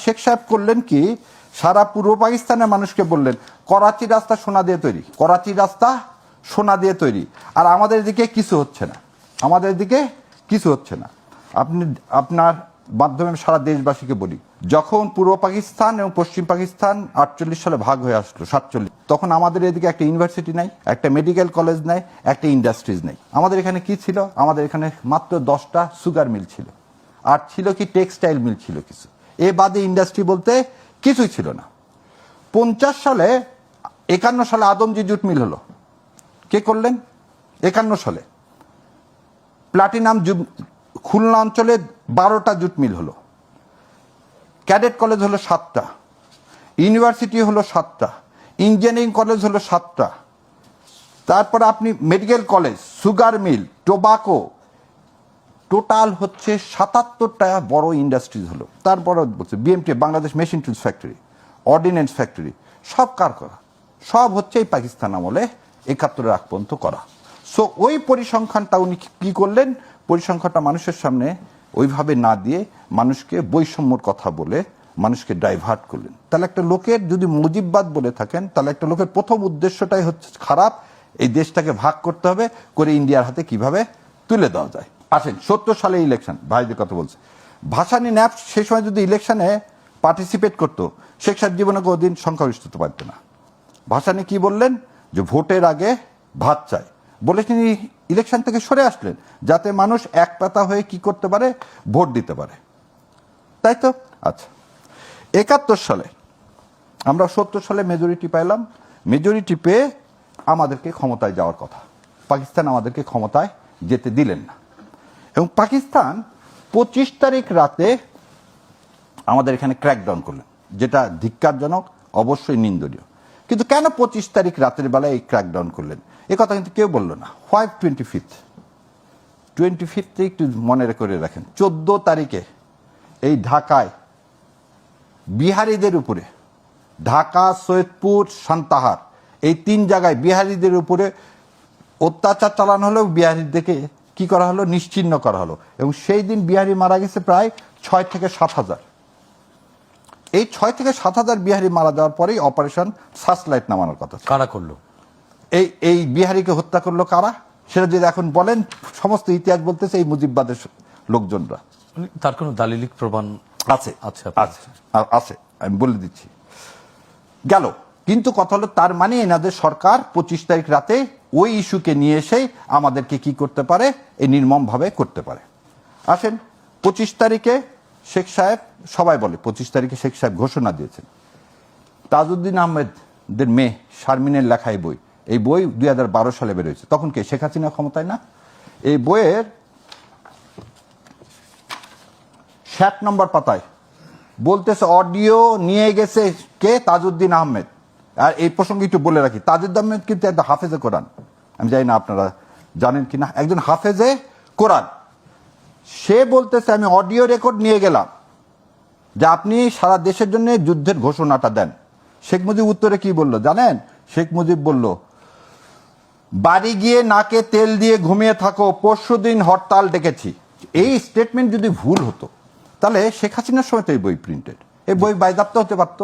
শেখ সাহেব করলেন কি, সারা পূর্ব পাকিস্তানের মানুষকে বললেন করাচি রাস্তা সোনা দিয়ে তৈরি, করাচি রাস্তা সোনা দিয়ে তৈরি, আর আমাদের এদিকে কিছু হচ্ছে না, আমাদের দিকে কিছু হচ্ছে না। আপনি আপনার মাধ্যমে সারা দেশবাসীকে বলি, যখন পূর্ব পাকিস্তান এবং পশ্চিম পাকিস্তান 48 সালে ভাগ হয়ে আসলো 47, তখন আমাদের এদিকে একটা ইউনিভার্সিটি নাই, একটা মেডিকেল কলেজ নাই, একটা ইন্ডাস্ট্রিজ নেই। আমাদের এখানে কি ছিল? আমাদের এখানে মাত্র 10টা সুগার মিল ছিল, আর ছিল কি টেক্সটাইল মিল ছিল কিছু, এ বাদে ইন্ডাস্ট্রি বলতে কিছুই ছিল না। 51 সালে আদমজি জুট মিল হলো। কে করলেন? 51 সালে প্লাটিনাম খুলনা অঞ্চলে 12টা জুট মিল হলো, ক্যাডেট কলেজ হলো 7টা, ইউনিভার্সিটি হলো 7টা, ইঞ্জিনিয়ারিং কলেজ হলো 7টা, তারপরে আপনি medical college, sugar mill, tobacco, total হচ্ছে 77টা বড় ইন্ডাস্ট্রিজ হলো। তারপরে বলছে BMT, Bangladesh machine tools factory, ordnance factory, সব কার করা? সব হচ্ছে এই পাকিস্তান আমলে 71 আগ পর্যন্ত করা। সো ওই পরিসংখ্যানটা উনি কি করলেন? পরিসংখ্যানটা মানুষের সামনে ওইভাবে না দিয়ে মানুষকে বৈষম্যর কথা বলে মানুষকে ডাইভার্ট করলেন। তাহলে একটা লোকের যদি মুজিববাদ বলে থাকেন, তাহলে একটা লোকের প্রথম উদ্দেশ্যটাই হচ্ছে খারাপ, এই দেশটাকে ভাগ করতে হবে, করে ইন্ডিয়ার হাতে কিভাবে তুলে দেওয়া যায়। আসেন 70 সালে ইলেকশন, ভাইদের কথা বলছে, ভাসানী ন্যাপ সেই সময় যদি ইলেকশনে পার্টিসিপেট করতো, শেখ সাহেব জীবনে কোনোদিন সংখ্যাগরিষ্ঠতা পারত না। ভাসানী কি বললেন? যে ভোটের আগে ভাত চাই বলে তিনি ইলেকশন থেকে সরে আসলেন, যাতে মানুষ এক পাতা হয়ে কি করতে পারে? ভোট দিতে পারে, তাই তো? আচ্ছা, 71 সালে আমরা 70 সালে মেজরিটি পাইলাম। মেজরিটি পেয়ে আমাদেরকে ক্ষমতায় যাওয়ার কথা, পাকিস্তান আমাদেরকে ক্ষমতায় যেতে দিলেন না, এবং পাকিস্তান 25 তারিখ রাতে আমাদের এখানে ক্র্যাকডাউন করলেন, যেটা ধিক্কারজনক, অবশ্যই নিন্দনীয়। কিন্তু কেন 25 তারিখ রাতের বেলায় এই ক্র্যাকডাউন করলেন, এ কথা কিন্তু কেউ বললো না। হোয়াই 25 একটু মনে করে রাখেন। 14 তারিখে এই ঢাকায় বিহারীদের উপরে, ঢাকা, সৈয়দপুর, সান্তাহার, এই 3 জায়গায় বিহারীদের উপরে অত্যাচার চালানো হলো, বিহারীদেরকে কি করা হলো? নিশ্চিহ্ন করা হলো। এবং সেই দিন বিহারি মারা গেছে প্রায় 6 থেকে 7 হাজার। এই 6 থেকে 7 হাজার বিহারি মারা যাওয়ার পরেই অপারেশন সার্চলাইট নামানোর কথা। কারা করলো? এই বিহারিকে হত্যা করলো কারা? সেটা যদি এখন বলেন, সমস্ত ইতিহাস বলতেছে এই মুজিববাদের লোকজনরা। তার কোনো দালিলিক প্রমাণ আছে? আছে আছে, আমি বলে দিচ্ছি। গেল, কিন্তু কথা হলো তার মানে এনাদের সরকার 25 তারিখ রাতে ওই ইস্যুকে নিয়ে এসে আমাদেরকে কি করতে পারে? এই নির্মমভাবে করতে পারে। আসেন 25 তারিখে শেখ সাহেব, সবাই বলে 25 তারিখে শেখ সাহেব ঘোষণা দিয়েছেন। তাজউদ্দিন আহমেদের মেয়ে শারমিনের লেখা এই বই, এই বই 2012 সালে বেরোয়েছে। তখন কে? শেখ হাসিনা ক্ষমতায় না? এই বইয়ের 60 নম্বর পাতায় বলতেছে অডিও নিয়ে গেছে কে? তাজউদ্দিন আহমেদ। আর এই প্রসঙ্গে একটু বলে রাখি, তাজউদ্দিন আহমেদ কিন্তু একটা হাফেজে কোরআন, আমি জানি না আপনারা জানেন কিনা, একজন হাফেজে কোরআন। সে বলতেছে আমি অডিও রেকর্ড নিয়ে গেলাম যে আপনি সারা দেশের জন্য যুদ্ধের ঘোষণাটা দেন। শেখ মুজিব উত্তরে কি বলল জানেন? শেখ মুজিব বলল, বাড়ি গিয়ে নাকে তেল দিয়ে ঘুমিয়ে থাকো, পরশুদিন হরতাল ডেকেছি। এই স্টেটমেন্ট যদি ভুল হতো, তাহলে শেখ হাসিনার সময় তো এই বই প্রিন্টেড, এই বই বাইদাপ্ত হতে পারতো।